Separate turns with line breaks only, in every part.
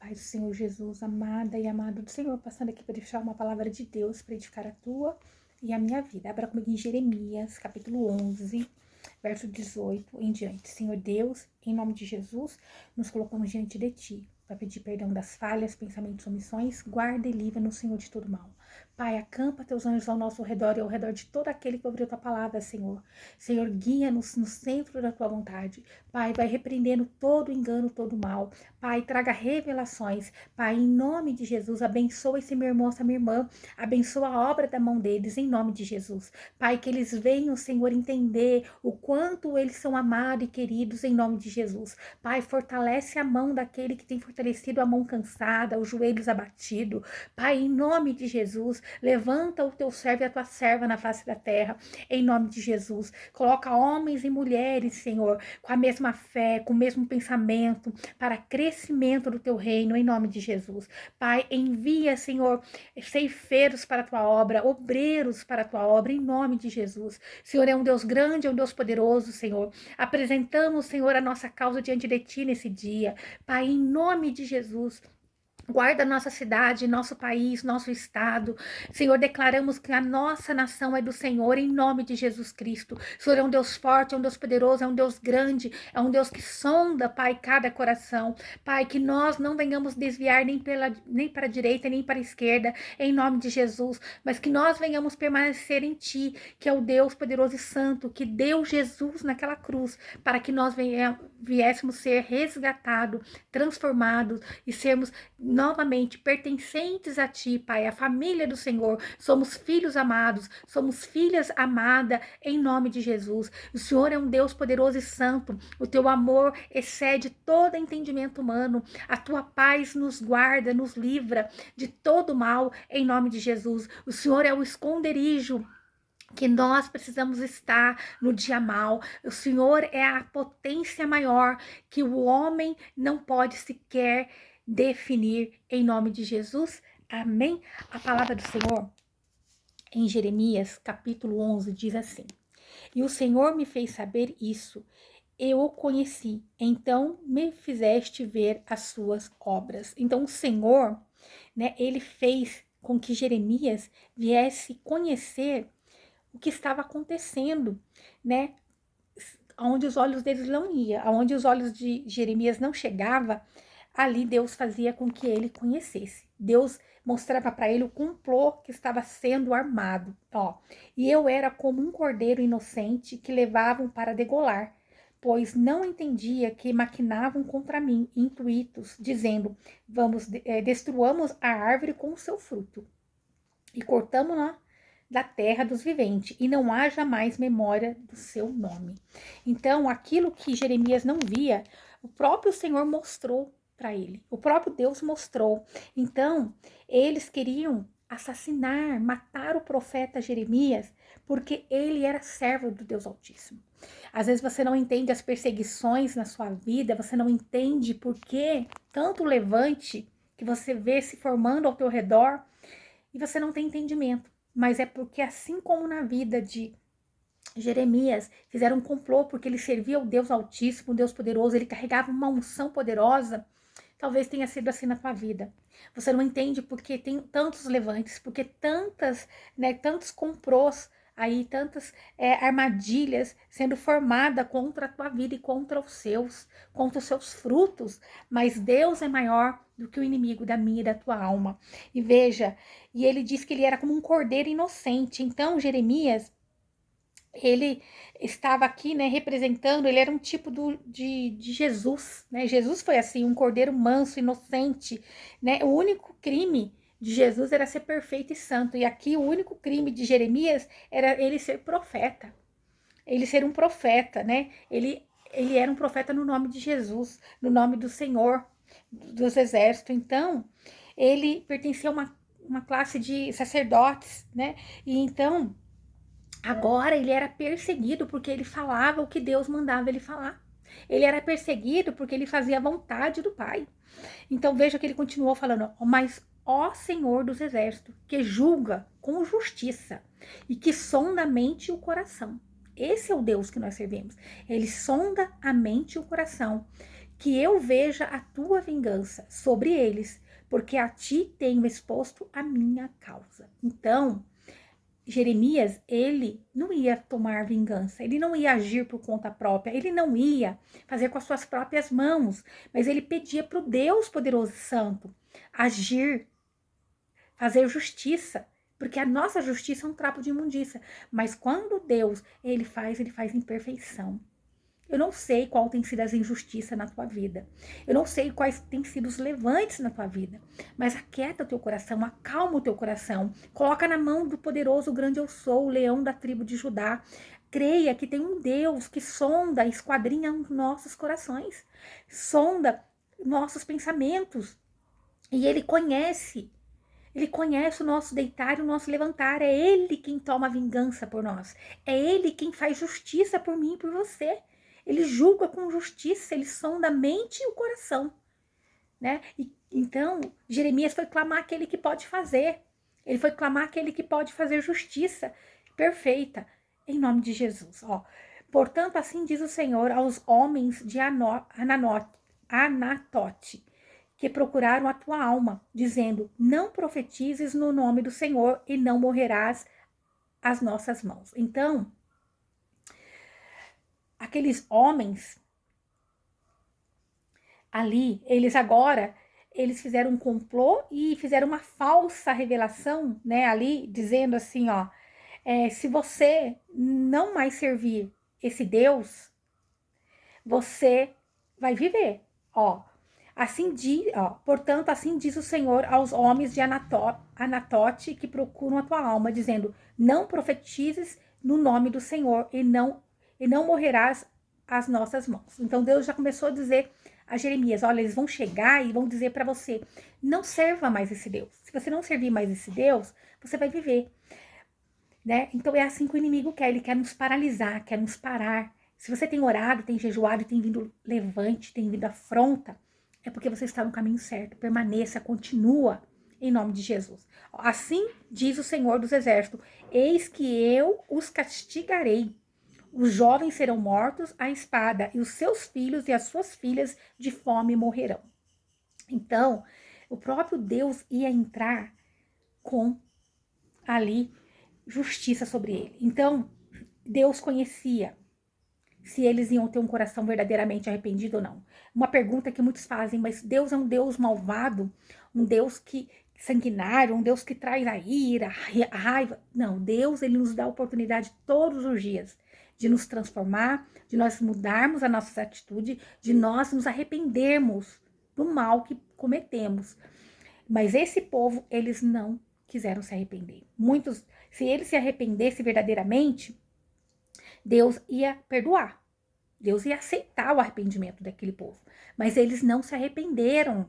Pai do Senhor Jesus, amada e amado do Senhor, passando aqui para deixar uma palavra de Deus para edificar a tua e a minha vida. Abra comigo em Jeremias, capítulo 11, verso 18 em diante. Senhor Deus, em nome de Jesus, nos colocamos diante de Ti para pedir perdão das falhas, pensamentos, omissões, guarda e livra-nos, Senhor, de todo mal. Pai, acampa Teus anjos ao nosso redor e ao redor de todo aquele que ouviu Tua palavra, Senhor. Senhor, guia-nos no centro da Tua vontade. Pai, vai repreendendo todo engano, todo mal. Pai, traga revelações. Pai, em nome de Jesus, abençoa esse meu irmão, essa minha irmã. Abençoa a obra da mão deles, em nome de Jesus. Pai, que eles venham, Senhor, entender o quanto eles são amados e queridos, em nome de Jesus. Pai, fortalece a mão daquele que tem fortalecido a mão cansada, os joelhos abatidos. Pai, em nome de Jesus, levanta o teu servo e a tua serva na face da terra, em nome de Jesus. Coloca homens e mulheres, Senhor, com a mesma fé, com o mesmo pensamento, para crescimento do teu reino, em nome de Jesus. Pai, envia, Senhor, ceifeiros para a tua obra, obreiros para a tua obra, em nome de Jesus. Senhor, é um Deus grande, é um Deus poderoso, Senhor. Apresentamos, Senhor, a nossa causa diante de ti nesse dia. Pai, em nome de Jesus. Guarda nossa cidade, nosso país, nosso estado. Senhor, declaramos que a nossa nação é do Senhor, em nome de Jesus Cristo. O Senhor é um Deus forte, é um Deus poderoso, é um Deus grande, é um Deus que sonda, Pai, cada coração. Pai, que nós não venhamos desviar nem para a direita, nem para a esquerda, em nome de Jesus, mas que nós venhamos permanecer em Ti, que é o Deus poderoso e santo, que deu Jesus naquela cruz, para que nós viéssemos ser resgatados, transformados e sermos novamente pertencentes a Ti, Pai, a família do Senhor. Somos filhos amados, somos filhas amadas, em nome de Jesus. O Senhor é um Deus poderoso e santo. O Teu amor excede todo entendimento humano. A Tua paz nos guarda, nos livra de todo mal, em nome de Jesus. O Senhor é o esconderijo que nós precisamos estar no dia mal. O Senhor é a potência maior que o homem não pode sequer definir, em nome de Jesus. Amém? A palavra do Senhor em Jeremias, capítulo 11, diz assim: E o Senhor me fez saber isso, eu o conheci, então me fizeste ver as suas obras. Então o Senhor, né, ele fez com que Jeremias viesse conhecer o que estava acontecendo, né? Onde os olhos deles não iam, aonde os olhos de Jeremias não chegavam, ali Deus fazia com que ele conhecesse. Deus mostrava para ele o complô que estava sendo armado. Ó, e eu era como um cordeiro inocente que levavam para degolar, pois não entendia que maquinavam contra mim intuitos, dizendo: destruamos a árvore com o seu fruto e cortamos-la da terra dos viventes, e não haja mais memória do seu nome. Então, aquilo que Jeremias não via, o próprio Senhor mostrou para ele. O próprio Deus mostrou. Então, eles queriam assassinar, matar o profeta Jeremias, porque ele era servo do Deus Altíssimo. Às vezes você não entende as perseguições na sua vida, você não entende por que tanto levante que você vê se formando ao teu redor e você não tem entendimento. Mas é porque, assim como na vida de Jeremias, fizeram um complô porque ele servia ao Deus Altíssimo, o Deus poderoso, ele carregava uma unção poderosa. Talvez tenha sido assim na tua vida. Você não entende porque tem tantos levantes, porque tantos complôs aí, tantas armadilhas sendo formadas contra a tua vida e contra os seus frutos. Mas Deus é maior do que o inimigo da minha e da tua alma. E veja, e ele diz que ele era como um cordeiro inocente. Então, Jeremias, ele estava aqui, né, representando, ele era um tipo de Jesus, né? Jesus foi assim, um cordeiro manso, inocente, né? O único crime de Jesus era ser perfeito e santo, e aqui o único crime de Jeremias era ele ser profeta, ele ser um profeta, né? Ele era um profeta no nome de Jesus, no nome do Senhor dos exércitos. Então, ele pertencia a uma classe de sacerdotes, né? E então, agora ele era perseguido porque ele falava o que Deus mandava ele falar. Ele era perseguido porque ele fazia a vontade do Pai. Então veja que ele continuou falando: mas ó Senhor dos exércitos, que julga com justiça e que sonda a mente e o coração. Esse é o Deus que nós servimos. Ele sonda a mente e o coração. que eu veja a tua vingança sobre eles, porque a ti tenho exposto a minha causa. Então, Jeremias, ele não ia tomar vingança, ele não ia agir por conta própria, ele não ia fazer com as suas próprias mãos, mas ele pedia para o Deus poderoso e santo agir, fazer justiça, porque a nossa justiça é um trapo de imundícia, mas quando Deus, ele faz em perfeição. Eu não sei qual tem sido as injustiças na tua vida. Eu não sei quais têm sido os levantes na tua vida. Mas aquieta o teu coração, acalma o teu coração. Coloca na mão do poderoso grande eu sou, o leão da tribo de Judá. Creia que tem um Deus que sonda, esquadrinha os nossos corações. Sonda nossos pensamentos. E Ele conhece o nosso deitar e o nosso levantar. É Ele quem toma vingança por nós. É Ele quem faz justiça por mim e por você. Ele julga com justiça, ele sonda a mente e o coração, né? Então, Jeremias foi clamar aquele que pode fazer. Ele foi clamar aquele que pode fazer justiça perfeita, em nome de Jesus. Ó. Portanto, assim diz o Senhor aos homens de Anatote, que procuraram a tua alma, dizendo, não profetizes no nome do Senhor e não morrerás às nossas mãos. Então, aqueles homens ali, eles fizeram um complô e fizeram uma falsa revelação, né, ali, dizendo assim, ó, se você não mais servir esse Deus, você vai viver, ó. Portanto, assim diz o Senhor aos homens de Anatote que procuram a tua alma, dizendo, não profetizes no nome do Senhor e não morrerás às nossas mãos. Então Deus já começou a dizer a Jeremias, olha, eles vão chegar e vão dizer para você, não serva mais esse Deus. Se você não servir mais esse Deus, você vai viver, né? Então é assim que o inimigo quer, ele quer nos paralisar, quer nos parar. Se você tem orado, tem jejuado, tem vindo levante, tem vindo afronta, é porque você está no caminho certo. Permaneça, continua, em nome de Jesus. Assim diz o Senhor dos Exércitos, eis que eu os castigarei. Os jovens serão mortos à espada, e os seus filhos e as suas filhas de fome morrerão. Então, o próprio Deus ia entrar com ali justiça sobre ele. Então, Deus conhecia se eles iam ter um coração verdadeiramente arrependido ou não. Uma pergunta que muitos fazem, mas Deus é um Deus malvado, um Deus que sanguinário, um Deus que traz a ira, a raiva. Não, Deus, ele nos dá a oportunidade todos os dias de nos transformar, de nós mudarmos a nossa atitude, de nós nos arrependermos do mal que cometemos. Mas esse povo, eles não quiseram se arrepender. Muitos, se eles se arrependessem verdadeiramente, Deus ia perdoar. Deus ia aceitar o arrependimento daquele povo. Mas eles não se arrependeram.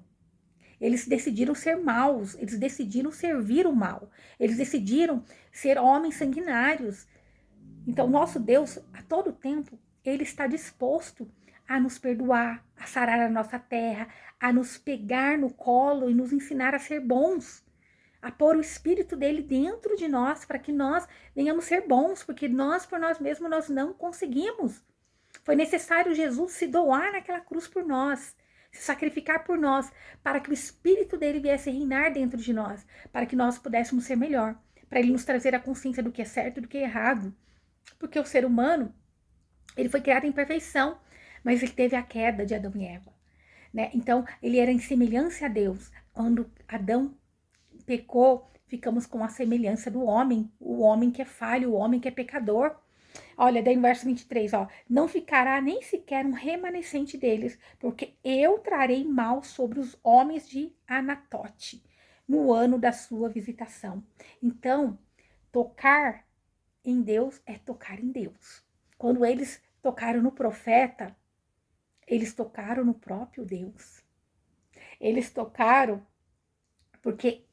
Eles decidiram ser maus. Eles decidiram servir o mal. Eles decidiram ser homens sanguinários. Então, nosso Deus, a todo tempo, ele está disposto a nos perdoar, a sarar a nossa terra, a nos pegar no colo e nos ensinar a ser bons, a pôr o Espírito dele dentro de nós para que nós venhamos ser bons, porque nós, por nós mesmos, nós não conseguimos. Foi necessário Jesus se doar naquela cruz por nós, se sacrificar por nós, para que o Espírito dele viesse reinar dentro de nós, para que nós pudéssemos ser melhor, para ele nos trazer a consciência do que é certo e do que é errado. Porque o ser humano, ele foi criado em perfeição, mas ele teve a queda de Adão e Eva, né? Então, ele era em semelhança a Deus. Quando Adão pecou, ficamos com a semelhança do homem, o homem que é falho, o homem que é pecador. Olha, daí no verso 23, ó, não ficará nem sequer um remanescente deles, porque eu trarei mal sobre os homens de Anatote, no ano da sua visitação. Então, tocar em Deus é tocar em Deus. Quando eles tocaram no profeta, eles tocaram no próprio Deus. Eles tocaram porque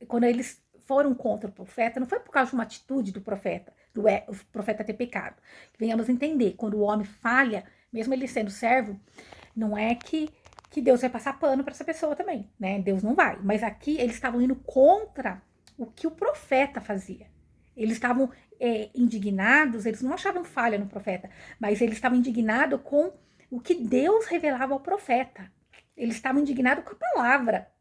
quando eles foram contra o profeta, não foi por causa de uma atitude do profeta, o profeta ter pecado. Venhamos entender, quando o homem falha, mesmo ele sendo servo, não é que Deus vai passar pano para essa pessoa também, né? Deus não vai. Mas aqui eles estavam indo contra o que o profeta fazia. Eles estavam indignados, eles não achavam falha no profeta, mas eles estavam indignados com o que Deus revelava ao profeta. Eles estavam indignados com a palavra,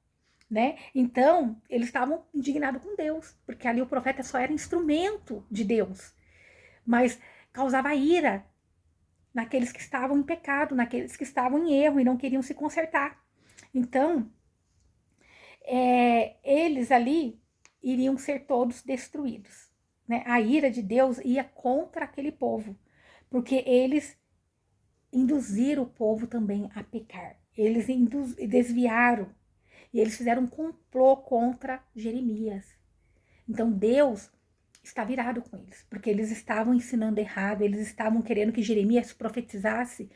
né? Então, eles estavam indignados com Deus, porque ali o profeta só era instrumento de Deus, mas causava ira naqueles que estavam em pecado, naqueles que estavam em erro e não queriam se consertar. Então, eles ali iriam ser todos destruídos, né? A ira de Deus ia contra aquele povo, porque eles induziram o povo também a pecar. Eles desviaram e eles fizeram um complô contra Jeremias. Então Deus está virado com eles, porque eles estavam ensinando errado, eles estavam querendo que Jeremias profetizasse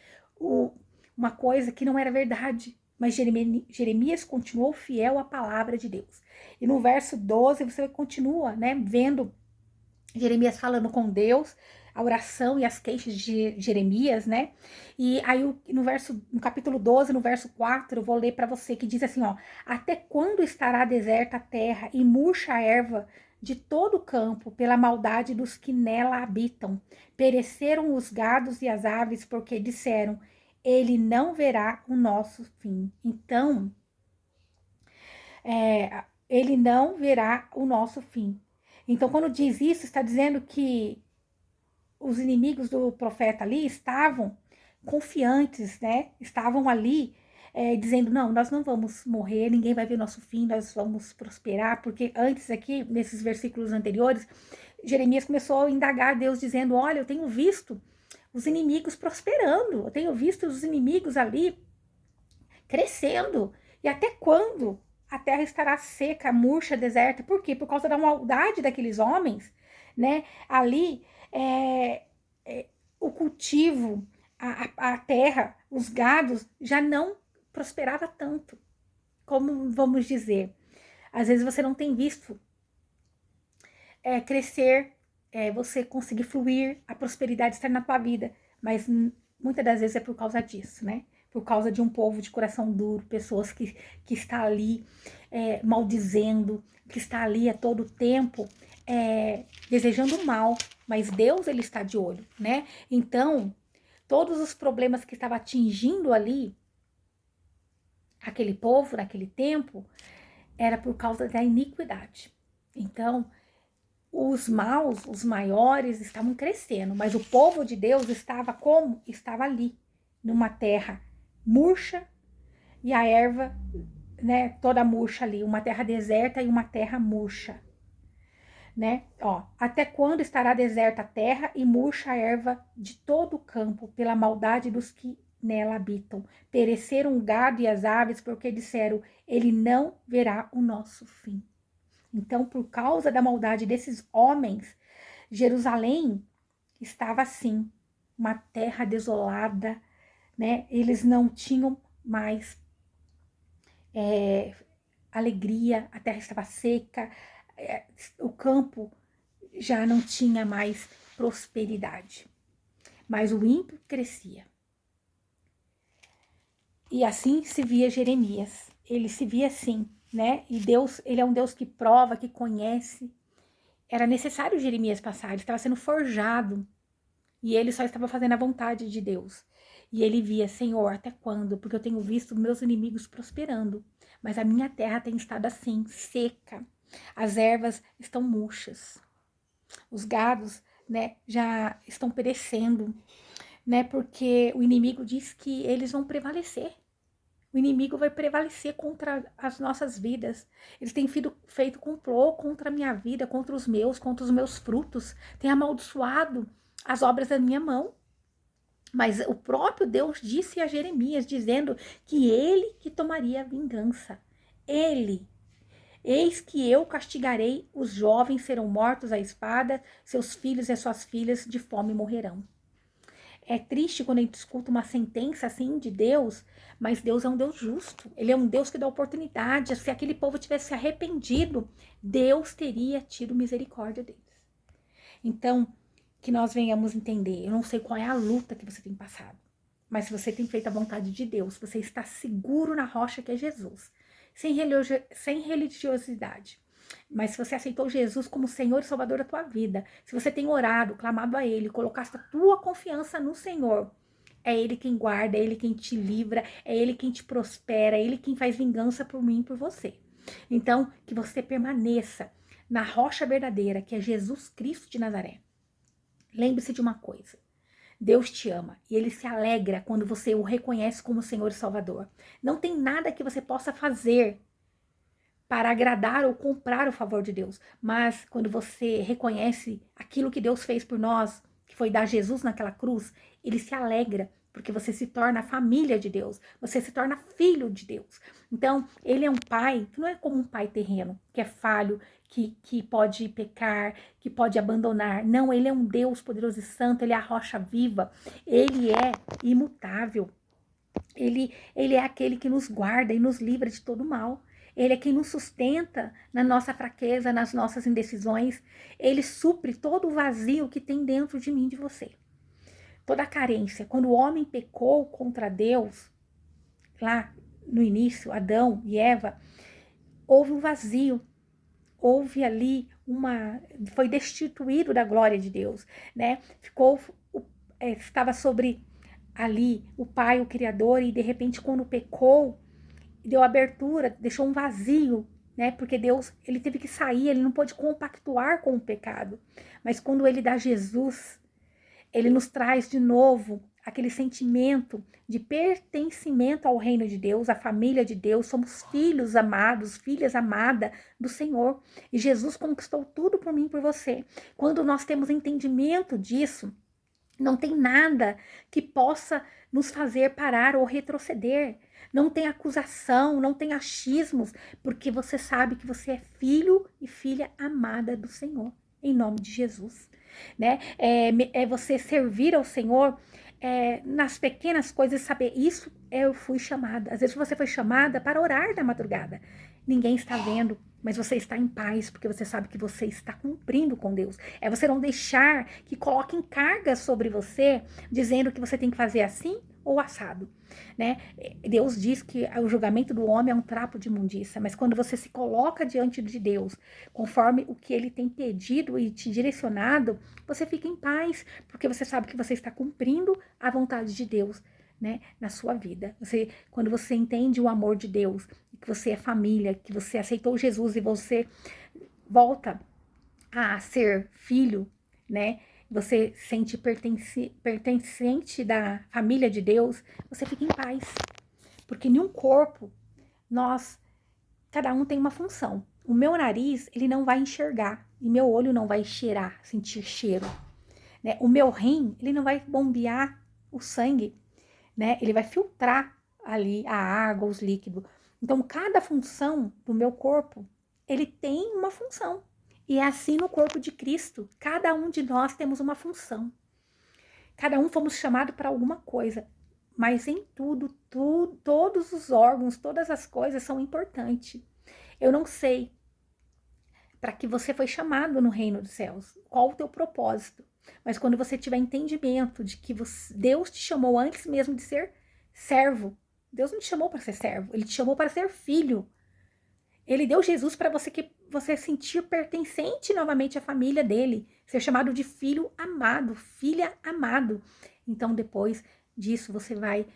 uma coisa que não era verdade. Mas Jeremias continuou fiel à palavra de Deus. E no verso 12 você continua, né, vendo Jeremias falando com Deus, a oração e as queixas de Jeremias, né? E aí no capítulo 12, no verso 4, eu vou ler para você, que diz assim, ó: até quando estará deserta a terra e murcha a erva de todo o campo pela maldade dos que nela habitam? Pereceram os gados e as aves porque disseram: ele não verá o nosso fim. Então, ele não verá o nosso fim. Então, quando diz isso, está dizendo que os inimigos do profeta ali estavam confiantes, né? Estavam ali dizendo, não, nós não vamos morrer, ninguém vai ver nosso fim, nós vamos prosperar, porque antes aqui, nesses versículos anteriores, Jeremias começou a indagar a Deus, dizendo, olha, eu tenho visto os inimigos prosperando, eu tenho visto os inimigos ali crescendo, e até quando a terra estará seca, murcha, deserta? Por quê? Por causa da maldade daqueles homens, né? Ali, o cultivo, a terra, os gados já não prosperava tanto, como vamos dizer. Às vezes você não tem visto crescer, você conseguir fluir, a prosperidade estar na tua vida, mas muitas das vezes é por causa disso, né? Por causa de um povo de coração duro, pessoas que está ali maldizendo, que está ali a todo tempo desejando mal, mas Deus, ele está de olho, né? Então, todos os problemas que estavam atingindo ali aquele povo naquele tempo era por causa da iniquidade. Então, os maus, os maiores, estavam crescendo, mas o povo de Deus estava como? Estava ali, numa terra murcha e a erva, né, toda murcha ali, uma terra deserta e uma terra murcha, né? Ó, até quando estará deserta a terra e murcha a erva de todo o campo pela maldade dos que nela habitam? Pereceram o gado e as aves porque disseram, ele não verá o nosso fim. Então, por causa da maldade desses homens, Jerusalém estava assim, uma terra desolada, né? Eles não tinham mais alegria, a terra estava seca, o campo já não tinha mais prosperidade. Mas o ímpio crescia. E assim se via Jeremias. Ele se via assim, né? E Deus, ele é um Deus que prova, que conhece. Era necessário Jeremias passar, ele estava sendo forjado. E ele só estava fazendo a vontade de Deus. E ele via, Senhor, até quando? Porque eu tenho visto meus inimigos prosperando. Mas a minha terra tem estado assim, seca. As ervas estão murchas. Os gados, né, já estão perecendo, né? Porque o inimigo diz que eles vão prevalecer. O inimigo vai prevalecer contra as nossas vidas. Eles têm feito complô contra a minha vida, contra os meus frutos. Tem amaldiçoado as obras da minha mão. Mas o próprio Deus disse a Jeremias, dizendo que ele que tomaria a vingança. Ele. Eis que eu castigarei, os jovens serão mortos à espada, seus filhos e suas filhas de fome morrerão. É triste quando a gente escuta uma sentença assim de Deus, mas Deus é um Deus justo. Ele é um Deus que dá oportunidade. Se aquele povo tivesse se arrependido, Deus teria tido misericórdia deles. Então, que nós venhamos entender. Eu não sei qual é a luta que você tem passado, mas se você tem feito a vontade de Deus, você está seguro na rocha que é Jesus, sem religiosidade. Mas se você aceitou Jesus como Senhor e Salvador da tua vida, se você tem orado, clamado a Ele, colocaste a tua confiança no Senhor, É Ele quem guarda, é Ele quem te livra, é Ele quem te prospera, é Ele quem faz vingança por mim e por você. Então, que você permaneça na rocha verdadeira, que é Jesus Cristo de Nazaré. Lembre-se de uma coisa. Deus te ama e Ele se alegra quando você o reconhece como Senhor e Salvador. Não tem nada que você possa fazer para agradar ou comprar o favor de Deus. Mas quando você reconhece aquilo que Deus fez por nós, que foi dar Jesus naquela cruz, Ele se alegra, porque você se torna família de Deus, você se torna filho de Deus. Então, Ele é um pai que não é como um pai terreno, que é falho, que pode pecar, que pode abandonar. Não, Ele é um Deus poderoso e santo, Ele é a rocha viva, Ele é imutável. Ele é aquele que nos guarda e nos livra de todo mal. Ele é quem nos sustenta na nossa fraqueza, nas nossas indecisões. Ele supre todo o vazio que tem dentro de mim e de você. Toda a carência. Quando o homem pecou contra Deus, lá no início, Adão e Eva, houve um vazio. Houve ali foi destituído da glória de Deus, né? Estava sobre ali o Pai, o Criador, e de repente quando pecou, deu abertura, deixou um vazio, né? Porque Deus, ele teve que sair, ele não pôde compactuar com o pecado. Mas quando ele dá Jesus, ele nos traz de novo aquele sentimento de pertencimento ao reino de Deus, à família de Deus. Somos filhos amados, filhas amadas do Senhor. E Jesus conquistou tudo por mim e por você. Quando nós temos entendimento disso, não tem nada que possa nos fazer parar ou retroceder. Não tem acusação, não tem achismos, porque você sabe que você é filho e filha amada do Senhor, em nome de Jesus. Né? É você servir ao Senhor nas pequenas coisas, saber isso eu fui chamada. Às vezes você foi chamada para orar na madrugada. Ninguém está vendo, mas você está em paz, porque você sabe que você está cumprindo com Deus. É você não deixar que coloquem cargas sobre você, dizendo que você tem que fazer assim ou assado, né? Deus diz que o julgamento do homem é um trapo de imundícia, mas quando você se coloca diante de Deus, conforme o que Ele tem pedido e te direcionado, você fica em paz, porque você sabe que você está cumprindo a vontade de Deus, né, na sua vida. Quando você entende o amor de Deus, que você é família, que você aceitou Jesus e você volta a ser filho, né? Você sente pertencente da família de Deus, você fica em paz. Porque em um corpo, cada um tem uma função. O meu nariz, ele não vai enxergar, e meu olho não vai cheirar, sentir cheiro. Né? O meu rim, ele não vai bombear o sangue, né? Ele vai filtrar ali a água, os líquidos. Então, cada função do meu corpo, ele tem uma função. E é assim no corpo de Cristo. Cada um de nós temos uma função. Cada um fomos chamados para alguma coisa. Mas em tudo, todos os órgãos, todas as coisas são importantes. Eu não sei para que você foi chamado no reino dos céus. Qual o teu propósito? Mas quando você tiver entendimento de que Deus te chamou antes mesmo de ser servo. Deus não te chamou para ser servo, Ele te chamou para ser filho. Ele deu Jesus para você sentir pertencente novamente à família dele, ser chamado de filho amado, filha amado. Então, depois disso, você vai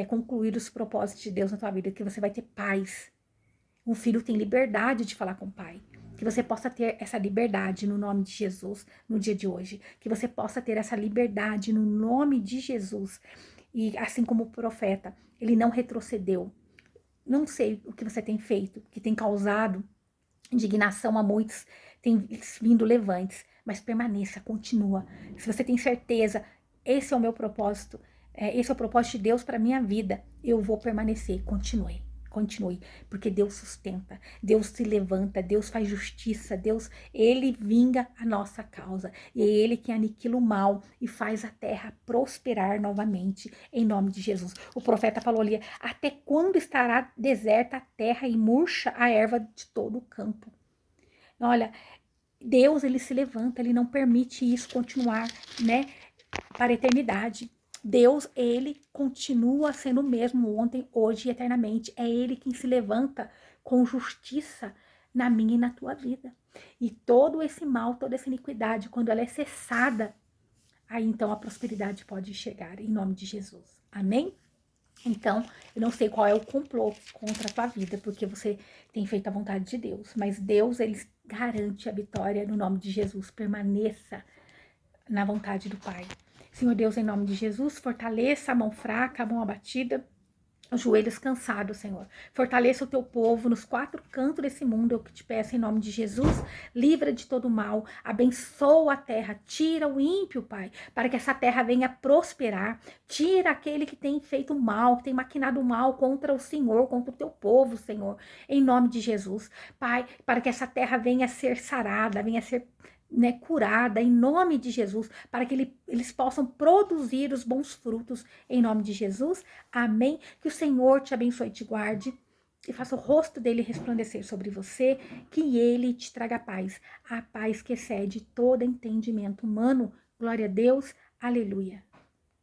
concluir os propósitos de Deus na tua vida, que você vai ter paz. Um filho tem liberdade de falar com o pai. Que você possa ter essa liberdade no nome de Jesus no dia de hoje. Que você possa ter essa liberdade no nome de Jesus. E assim como o profeta, ele não retrocedeu. Não sei o que você tem feito, que tem causado indignação a muitos, tem vindo levantes, mas permaneça, continua. Se você tem certeza, esse é o meu propósito, esse é o propósito de Deus para minha vida, eu vou permanecer, continue, porque Deus sustenta, Deus se levanta, Deus faz justiça, Deus, Ele vinga a nossa causa, e é Ele que aniquila o mal e faz a terra prosperar novamente, em nome de Jesus. O profeta falou ali, até quando estará deserta a terra e murcha a erva de todo o campo? Olha, Deus, Ele se levanta, Ele não permite isso continuar, né, para a eternidade. Deus, Ele continua sendo o mesmo ontem, hoje e eternamente. É Ele quem se levanta com justiça na minha e na tua vida. E todo esse mal, toda essa iniquidade, quando ela é cessada, aí então a prosperidade pode chegar, em nome de Jesus. Amém? Então, eu não sei qual é o complô contra a tua vida, porque você tem feito a vontade de Deus, mas Deus, ele garante a vitória no nome de Jesus. Permaneça na vontade do Pai. Senhor Deus, em nome de Jesus, fortaleça a mão fraca, a mão abatida, os joelhos cansados, Senhor. Fortaleça o teu povo nos 4 cantos desse mundo, eu que te peço em nome de Jesus. Livra de todo mal, abençoa a terra, tira o ímpio, Pai, para que essa terra venha prosperar. Tira aquele que tem feito mal, que tem maquinado mal contra o Senhor, contra o teu povo, Senhor, em nome de Jesus. Pai, para que essa terra venha a ser sarada, venha a ser curada em nome de Jesus, para que eles possam produzir os bons frutos em nome de Jesus. Amém. Que o Senhor te abençoe e te guarde e faça o rosto dele resplandecer sobre você, que ele te traga paz, a paz que excede todo entendimento humano. Glória a Deus. Aleluia.